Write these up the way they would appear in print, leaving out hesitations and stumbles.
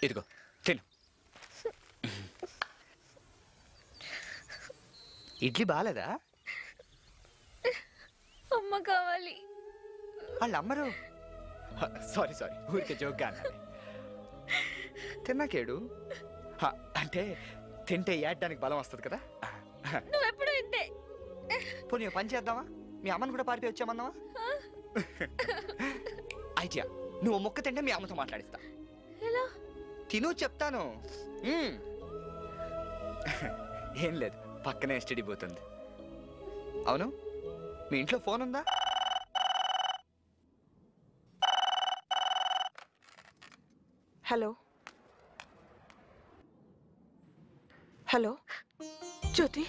ఇదిగో తిను. ఇడ్లీ బాగాలేదా? అమ్మ కావాలి. వాళ్ళు అమ్మరు. సారీ ఊరికే జోక్గా అన్నాను. తిన్నాకేడు అంటే తింటే ఏడ్డానికి బలం వస్తుంది కదా. నువ్వెప్పుడు ఇంతే. పోనీ పని చేద్దామా? మీ అమ్మని కూడా పారిపోయి వచ్చామన్నావా? ఐడియా, నువ్వు మొక్క తింటే మీ అమ్మతో మాట్లాడిస్తా. ఎలా? తిను చెప్తాను. ఏం లేదు, పక్కనే ఎస్టీడీ పోతుంది. అవును, మీ ఇంట్లో ఫోన్ ఉందా? హలో హలో జ్యోతి,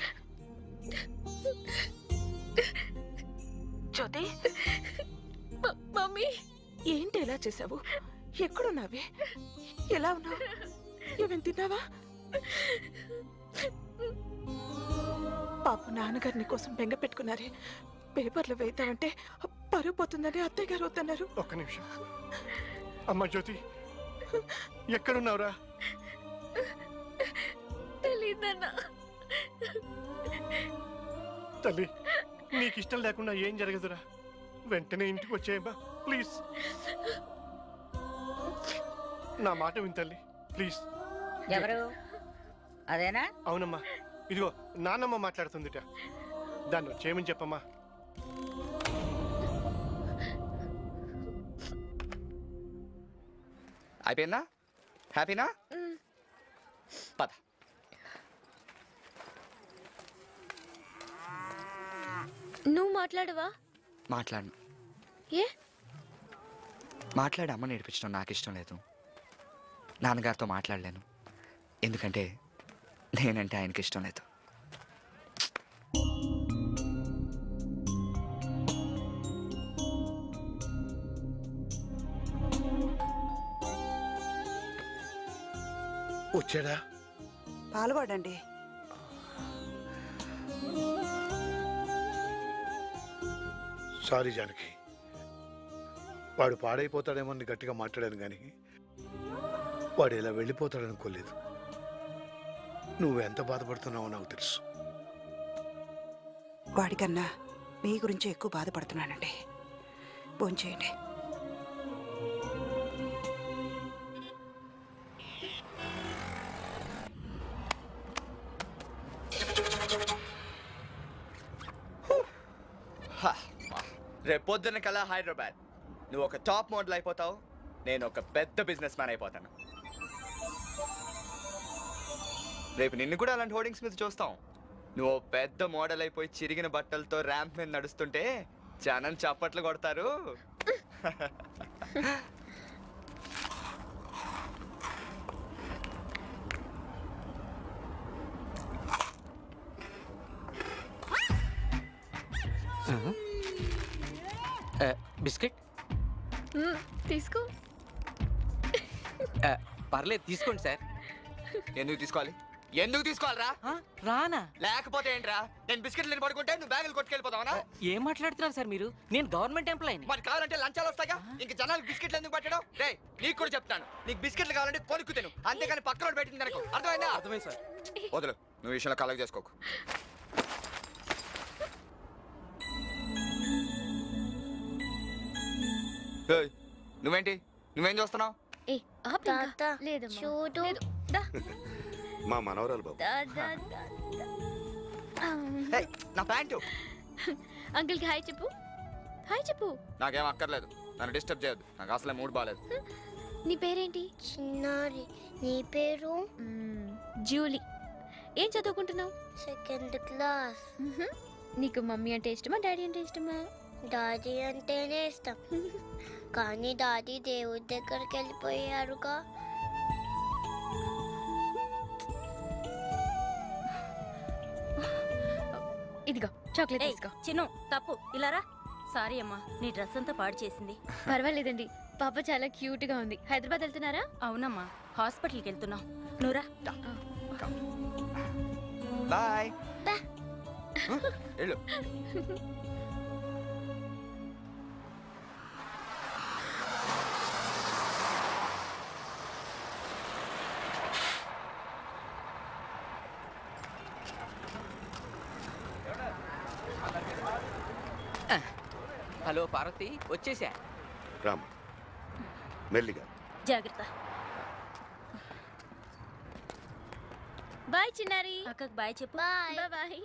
జ్యోతి. మమ్మీ, ఏంటి ఎలా చేసావు? ఎక్కడున్నావే? ఎలా ఉన్నావు? ఏమేం తిన్నావా? పాప నాన్నగారిని కోసం బెంగ పెట్టుకున్నారే. పేపర్లో వేద్దామంటే పరువు పోతుందని అత్తయ్య గారు వద్దన్నారు. ఒక్క నిమిషం. అమ్మ జ్యోతి, ఎక్కడున్నావురా? తెలీదన్నా. తల్లి, నీకు ఇష్టం లేకుండా ఏం జరగదురా. వెంటనే ఇంటికి వచ్చేయమ్మా ప్లీజ్. నా మాట విని తల్లి ప్లీజ్. ఎవరు? అదేనా? అవునమ్మా, ఇదిగో నాన్నమ్మ మాట్లాడుతుందిట. దాన్ని వచ్చేయమని చెప్పమ్మా. అయిపోయిందా? హ్యాపీనా? పద. నువ్వు మాట్లాడవా? మాట్లాడను. ఏ? మాట్లాడి అమ్మ నేర్పించడం నాకు ఇష్టం లేదు. నాన్నగారితో మాట్లాడలేను, ఎందుకంటే నేనంటే ఆయనకి ఇష్టం లేదు. వచ్చాడా? పాల్గొడండి. సారీ జానకి, వాడు పాడైపోతాడేమో గట్టిగా మాట్లాడాను కానీ వాడు ఇలా వెళ్ళిపోతాడనుకోలేదు. నువ్వెంత బాధపడుతున్నావో నాకు తెలుసు. వాడికన్నా మీ గురించి ఎక్కువ బాధపడుతున్నానండి. భోంచేయండి. రేపు పొద్దున్న కల్లా హైదరాబాద్. నువ్వు ఒక టాప్ మోడల్ అయిపోతావు, నేను ఒక పెద్ద బిజినెస్ మ్యాన్ అయిపోతాను. రేపు నిన్ను కూడా అలాంటి హోర్డింగ్స్ మీద చూస్తాం. నువ్వు పెద్ద మోడల్ అయిపోయి చిరిగిన బట్టలతో ర్యాంప్ మీద నడుస్తుంటే జనం చప్పట్లు కొడతారు. బిస్కెట్ తీసుకో. పర్లేదు తీసుకోండి సార్. ఎందుకు తీసుకోవాలి? ఎందుకు తీసుకోవాలరా? రానా? లేకపోతే ఏంట్రా? నేను బిస్కెట్లు నేను పడుకుంటే నువ్వు బ్యాగులు కొట్టుకెళ్ళిపోతావా? ఏం మాట్లాడుతున్నారు సార్ మీరు? నేను గవర్నమెంట్ ఎంప్లాయీని. మరి కావాలంటే లంచాలు వస్తాగా. ఇంక జనాలకు బిస్కెట్లు ఎందుకు పట్టడం? రే, నీకు కూడా చెప్తాను, నీకు బిస్కెట్లు కావాలంటే కొనుక్కు తిను, అంతేగాని పక్కన పెట్టింది అనుకో. అర్థమైందా? అర్థమైంది సార్. వదులు, నువ్వు విషయంలో కలగ చేసుకోకు. నువ్వేంటి, నువ్వేం చూస్తున్నావు? చూడు, మా మనవరాలు బాబు. నా ప్యాంటు. అంకుల్ కి హాయ్ చెప్పు. హాయ్ చెప్పు. నాకేం అక్కర్లేదు, నన్ను డిస్టర్బ్ చేయొద్దు, నాకు అసలే మూడ్ బాగాలేదు. నీ పేరేంటి? చిన్నారి. నీ పేరు? జూలీ. ఏం చదువుకుంటున్నావు? Second class. నీకు మమ్మీ అంటే ఇష్టమా, డాడీ అంటే ఇష్టమా? డాడీ అంటేనే ఇష్టం, కానీ డాడీ దేవుడి దగ్గరికి వెళ్ళిపోయారుగా. ఇదిగో చాక్లెట్ తీసుకో. చిన్ను తప్పు, ఇలా రా. సారీ అమ్మా, నీ డ్రెస్ అంతా పాడు చేసింది. పర్వాలేదండి, పాప చాలా క్యూట్ గా ఉంది. హైదరాబాద్ వెళ్తున్నారా? అవునమ్మా, హాస్పిటల్కి వెళ్తున్నాం. నువ్వురా. బాయ్. వెళ్ళు. హలో పార్వతి, వచ్చేసా. రామ మెల్లిగా. జాగ్రత్త. బాయ్ చిన్నారి. అక్కకు బాయ్ చెప్పు. బాయ్. బాయ్.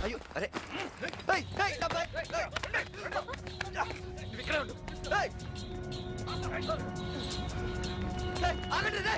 అయ్యో అరే ఇక్కడ ఉండు. ఆగండి రే.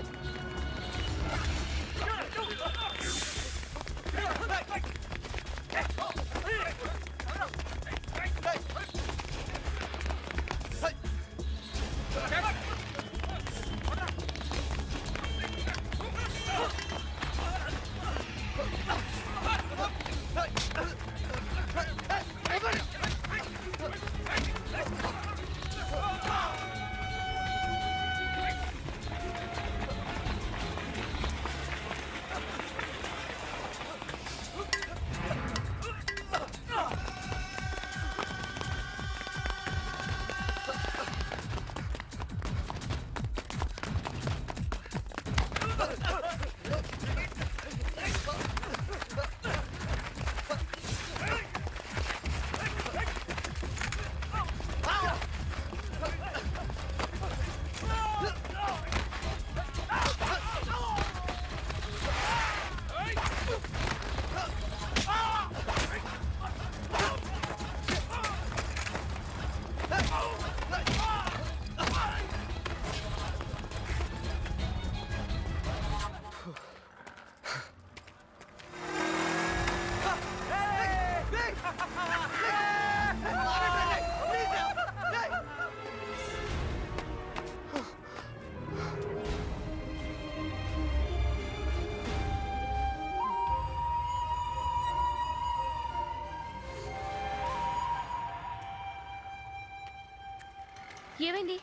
ఏమైంది?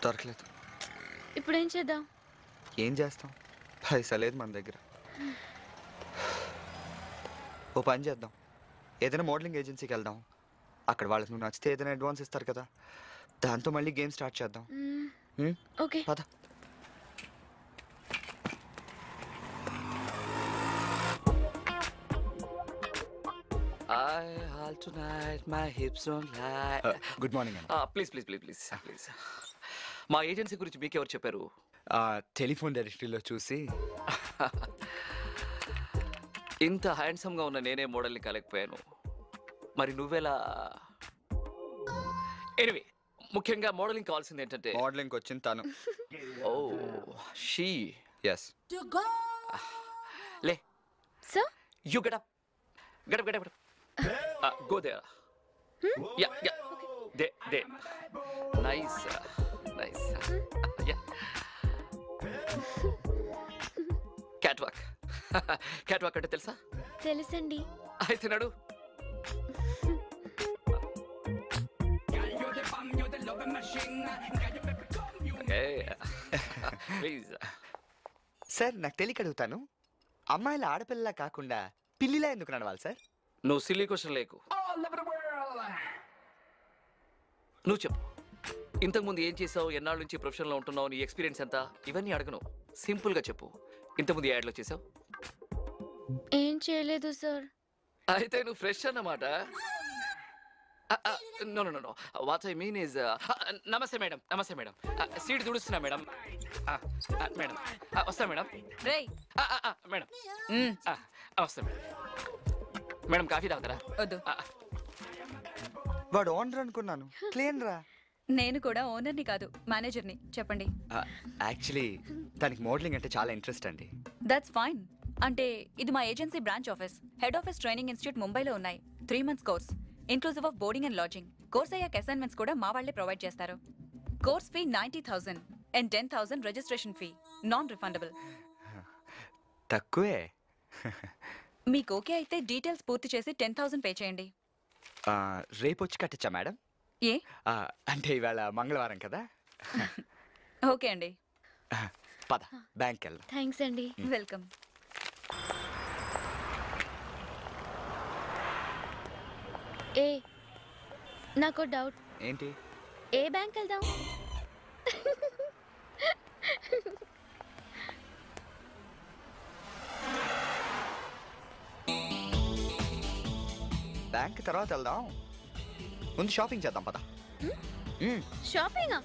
దొరకలేదు. ఇప్పుడు ఏం చేద్దాం? ఏం చేస్తాం, పైసా లేదు మన దగ్గర. ఓ పని చేద్దాం, ఏదైనా మోడలింగ్ ఏజెన్సీకి వెళ్దాం. అక్కడ వాళ్ళకి నువ్వు నచ్చితే ఏదైనా అడ్వాన్స్ ఇస్తారు కదా, దాంతో మళ్ళీ గేమ్ స్టార్ట్ చేద్దాం. ఓకే పద. గుడ్ మార్నింగ్ అండి. Please please please please please. మా ఏజెన్సీ గురించి మీకెవరు చెప్పారు? టెలిఫోన్ డైరెక్టరీలో చూసి. ఇంత హ్యాండ్సమ్గా ఉన్న నేనే మోడల్ని కాలేకపోయాను, మరి నువ్వెలా? ఎనివే, ముఖ్యంగా మోడలింగ్ కావాల్సింది ఏంటంటే, మోడలింగ్ వచ్చింది తను. Oh she. ఎస్. లే, so you get up, get up, get up. Go there. Yeah, yeah. There. Nice. Yeah. Catwalk. Catwalk అంటే తెలుసా? తెలుసండి. అయితే నడు. ప్లీజ్. సార్ నాకు తెలియక అడుగుతాను, అమ్మాయిల ఆడపిల్లలా కాకుండా పిల్లిలా ఎందుకు నడవాలి సార్? నువ్వు సిల్లీ క్వశ్చన్ లేకు. నువ్వు చెప్పు, ఇంతకుముందు ఏం చేసావు, ఎన్నాళ్ళ నుంచి ప్రొఫెషన్లో ఉంటున్నావు, నీ ఎక్స్పీరియన్స్ ఎంత, ఇవన్నీ అడగను. సింపుల్గా చెప్పు, ఇంతకుముందు ఏ యాడ్లో చేసావు? ఏం చేయలేదు సార్. అయితే నువ్వు ఫ్రెష్ అన్నమాట. No no no, what I mean is, నమస్తే మేడం, నమస్తే మేడం, సీట్ తుడుస్తున్నా మేడం. మేడం వస్తా మేడం. మేడం వస్తా మేడం. మేడం కాఫీ తాగుతారా? వద్దు. వాడు ఓనర్ అనుకున్నాను, క్లీన్ రా. నేను కూడా ఓనర్ని కాదు, మేనేజర్ని. చెప్పండి. యాక్చువల్లీ తనకి మోడలింగ్ అంటే చాలా ఇంట్రెస్ట్ అండి. That's fine. అంటే ఇది మా agency branch office. Head office training institute ముంబైలో ఉన్నాయి. 3 months course, inclusive of boarding and lodging. Course అయ్యాక అసైన్మెంట్స్ కూడా మా వాళ్ళే ప్రొవైడ్ చేస్తారు. Course fee 90,000 and 10,000 registration fee, non refundable. తక్కువే. మీకు ఓకే అయితే డీటెయిల్స్ పూర్తి చేసి 10,000 పే చేయండి. రేపు వచ్చి కట్టచ్చా మేడం? ఏ అంటే ఇవాళ మంగళవారం కదా. ఓకే అండి. పద బ్యాంక్ వెళ్దాం. థ్యాంక్స్ అండి. వెల్కమ్. ఏ నాకు డౌట్. ఏంటి? ఏ బ్యాంక్ వెళ్దాం? బ్యాంక్ తర్వాత వెళ్దాం, ముందు షాపింగ్ చేద్దాం పద. షాపింగా?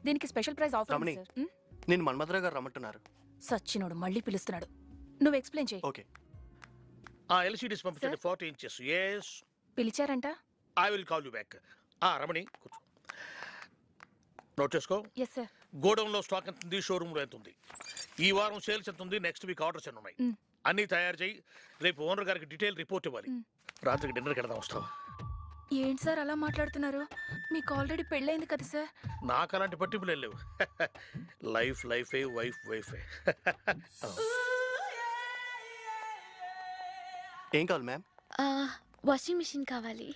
దీనికి స్పెషల్ ప్రైస్ ఆఫర్ రమణి, నేను మన్మధరావు గారు రమ్మంటున్నారు. సచ్చినోడు మళ్ళీ పిలుస్తున్నాడు. నువ్వు ఎక్స్ప్లెయిన్ చేయి. ఓకే. ఎల్సిడీస్ పంపించండి 40 inches. yes పిలిచారంట. I will call you back. రమణి కూర్చో. నోట్ చేసుకో. Yes sir. గోడౌన్లో స్టాక్ ఎంత ఉంది, షోరూమ్లో ఎంత ఉంది, ఈ వారం సేల్స్ ఎంత ఉంది, నెక్స్ట్ వీక్ ఆర్డర్స్ ఎన్ని ఉన్నాయి, అన్నీ తయారు చేయి. రేపు ఓనర్ గారికి డీటెయిల్ రిపోర్ట్ ఇవ్వాలి. రాత్రికి డిన్నర్కి వెళ్దాం, వస్తావా? ఏంటి సార్ అలా మాట్లాడుతున్నారు? మీకు ఆల్రెడీ పెళ్ళైంది కదా సార్. నాకు అలాంటి పట్టింపులు లేవు. లైఫ్ లైఫే, వైఫ్ వైఫే. ఏం కావాలి మ్యామ్? వాషింగ్ మిషన్ కావాలి.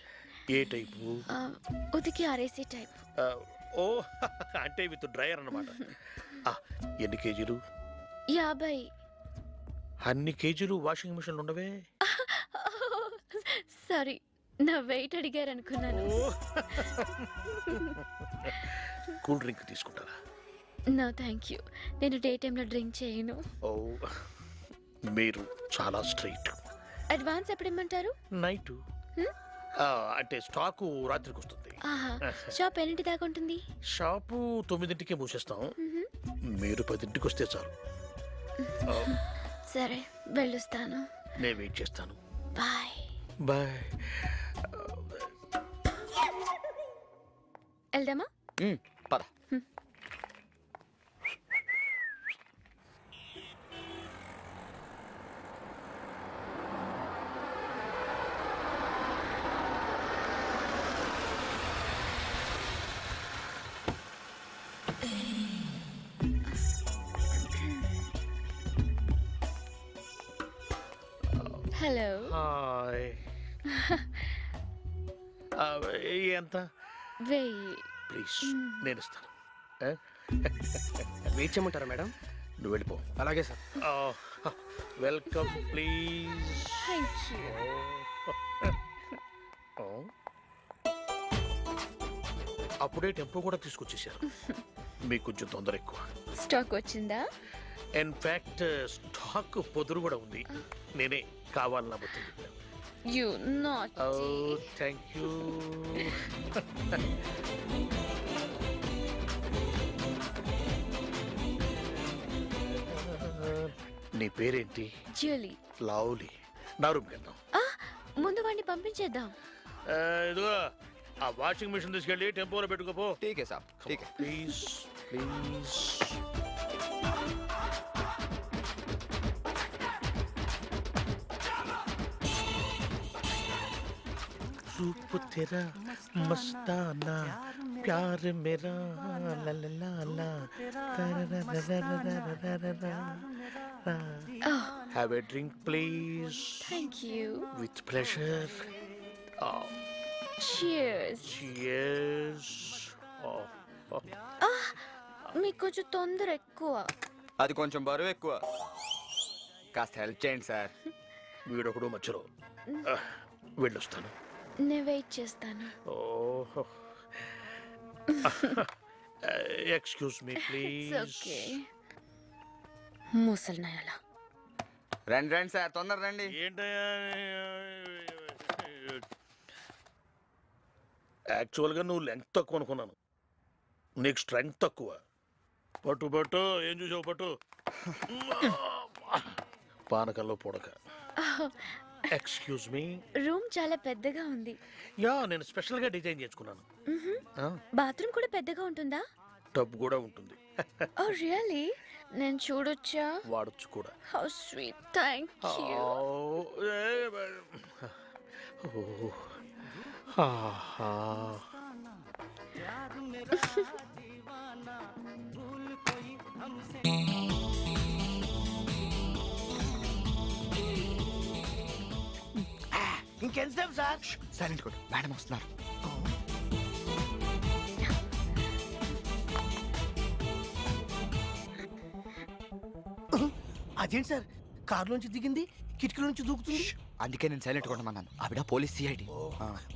ఏ టైపు? ఉతికి ఆరేసే టైప్. ఓ అంటే విత్ డ్రైయర్ అన్నమాట. ఎన్ని కేజీలు? 50. అన్ని కేజీలు వాషింగ్ మిషన్లు ఉండవే? సారీ, నా వెయిట్ అడిగారు అనుకున్నాను. కూల్ డ్రింక్ తీసుకుంటారా? నో థ్యాంక్ యూ, నేను డే టైంలో డ్రింక్ చేయను. ఓ మీరు చాలా స్ట్రైట్. అడ్వాన్స్ ఎప్పుడు ఇమ్మంటారు? నైట్. అంటే స్టాకు రాత్రికి వస్తుంది. షాప్ ఎన్నింటి దాకా ఉంటుంది? షాపు 9ంటికే మూసేస్తాం. మీరు 10ంటికి వస్తే చాలు. సరే వెళ్ళొస్తాను. నేను వెయిట్ చేస్తాను. Bye bye. వెళ్దామా? పద. హలో. హాయ్. ఎంత? 1000. ప్లీజ్ నేను ఇస్తాను. వెయిట్ చేయమంటారా మేడం? నువ్వు వెళ్ళిపో. అలాగే sir. Welcome please. Thank you. అప్పుడే టెంపో కూడా తీసుకొచ్చేసారు. మీకు కొంచెం తొందర ఎక్కువ. స్టాక్ వచ్చిందా? ఇన్ఫాక్ట్ స్టాక్ పొదురు కూడా ఉంది. నేనే కావాలన్నా బొత్తు. You not. Thank you. నీ పేరేంటి? జ్యూలీ. లవ్లీ. నా రూమ్కి వెళ్దాం. ముందు వాడిని పంపించేద్దాం. ఇదిగో ఆ వాషింగ్ మిషన్ తీసుకెళ్ళి టెంపోలో పెట్టుకోపో. ఠీకే సాబ్, ఠీకే. Please please. रूप तेरा मस्ताना प्यार मेरा ला ला ला ला have a drink please. Thank you. With pleasure. Cheers. Cheers. మీకు కొంచెం తొందర ఎక్కువ. అది కొంచెం బరువు ఎక్కువ. కాస్త హెల్ప్ చేయండి సార్. వీడొకడు మధ్యలో. వెళ్ళొస్తాను. నేను వెయిట్ చేస్తాను. Excuse me please. ఓకే. ముసల్నాయాల. రండి రండి సార్, తొందర రండి. ఏంటయ్యా? యాక్చువల్గా నువ్వు లెంగ్త్ తక్కువ అనుకున్నాను, నీకు స్ట్రెంగ్త్ తక్కువ. పట్టు పట్టు. ఏం చూసావు? పట్టు. పానకల్లో పొడక. Excuse me. రూమ్ చాలా పెద్దగా ఉంది. యా, నేను స్పెషల్గా డిజైన్ చేసుకున్నాను. బాత్రూమ్ కూడా పెద్దగా ఉంటుందా? టబ్ కూడా ఉంటుంది. ఓ రియల్లీ? నేను చూడొచ్చా? వాడొచ్చు కూడా. How sweet. Thank you. ఇంకెంతసేపు సార్? సైలెంట్ కూడా, మేడం వస్తున్నారు. అదేంటి సార్, కారులోంచి దిగింది కిటికీ నుంచి దూకుతుంది? అందుకే నేను సైలెంట్ కొట్టమన్నాను. ఆవిడ పోలీస్ సిఐడి.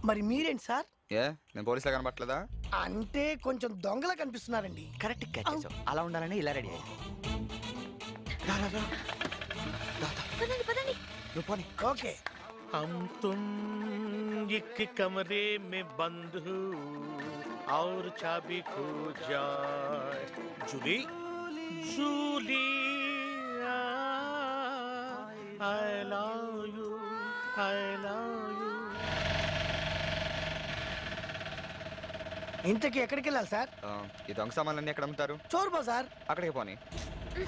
మరి మీరేంటి సార్? ఏ నేను పోలీసులా కనబట్లేదా? అంటే కొంచెం దొంగలా కనిపిస్తున్నారండి. కరెక్ట్ క్యాచ్ చేసావు. అలా ఉండాలని ఇలా రెడీ అయ్యా. నువ్వు పోనీ. ఓకే. हम तुम एक कमरे में बंद हो और चाबी खो जाए Jully Jully I love you I love you. ఇంతకీ ఎక్కడికి వెళ్ళాలి సార్? ఈ దొంగ సామాన్లన్నీ ఎక్కడ అమ్ముతారు? చోర్ బజార్. అక్కడికి పోనీ.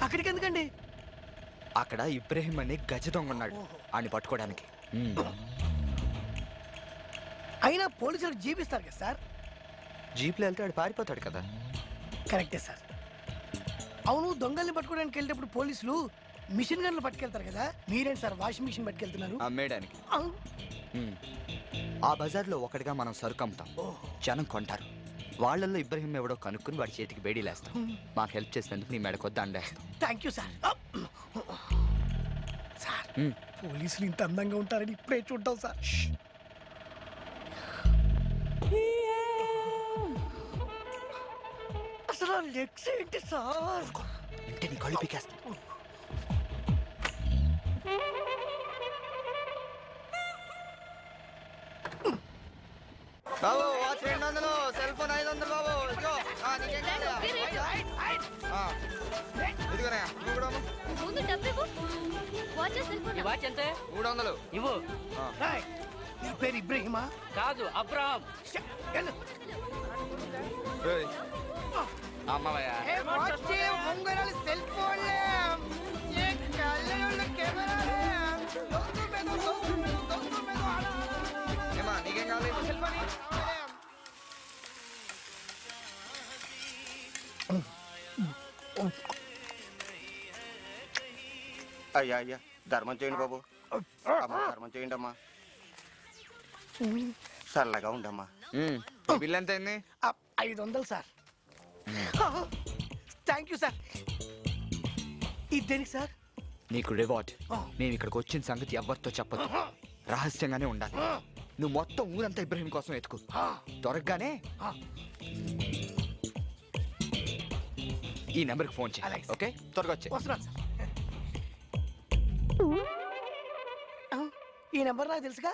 అక్కడికి ఎందుకండి? అక్కడ ఇబ్రహీం అని గజ దొంగ ఉన్నాడు. ఆడిని పట్టుకోవడానికి. అయినా పోలీసులకు జీప్ ఇస్తారు కదా సార్? జీప్లో వెళ్తే ఆడు పారిపోతాడు కదా. కరెక్టే సార్. అవును, దొంగల్ని పట్టుకోవడానికి వెళ్ళేటప్పుడు పోలీసులు మిషన్ గన్లు పట్టుకెళ్తారు కదా, మీరేంటి సార్ వాషింగ్ మిషన్ పట్టుకెళ్తున్నారు? అమ్మేయడానికి. ఆ బజార్లో ఒకటిగా మనం సరుకు అమ్ముతాం. జనం కొంటారు. వాళ్ళల్లో ఇబ్రహీం ఎవడో కనుక్కుని వాడి చేతికి బేడీలేస్తాం. మాకు హెల్ప్ చేసినందుకు నీ మెడకొద్దు అండేస్తాం. Thank you sir. సార్ పోలీసులు ఇంత అందంగా ఉంటారని ఇప్పుడే చూడటం సార్. అసలు లెగ్స్ ఏంటి సార్? అంటే నీ కళ్ళు పీకేస్తా. బాబు వాచ్ 200, సెల్ ఫోన్ 500 బాబు. ఇదిగో నీకేం కావాలి? ఇదిగోనే నువ్వు కూడా ముందు డబ్బు ఇవ్వు. Watch cell phone. వాచ్ ఎంత? 300 ఇవ్వు. నీ పేరు ఇబ్రహీమా? కాదు, అబ్రహాం. అమ్మవయ్యా. సెల్ ఫోన్ ఏమా నీకేం కావాలి? అయ్యా అయ్యా ధర్మం చేయండి బాబు. అమ్మా ధర్మం చేయండి అమ్మా. చల్లగా ఉండమ్మా. బిల్ ఎంత అయింది? 500 సార్. Thank you sir. ఇది దేనికి సార్? నీకు రివార్డ్. నేను ఇక్కడికి వచ్చిన సంగతి ఎవరితో చెప్పొద్దు. రహస్యంగానే ఉండాలి. నువ్వు మొత్తం ఊరంతా ఇబ్రహీం కోసం ఎత్తుకు. దొరకగానే ఈ నెంబర్కి ఫోన్ చేయాలి. ఓకే, త్వరగా వచ్చే. వస్తున్నాను సార్. ఈ నెంబర్ నాకు తెలుసుగా.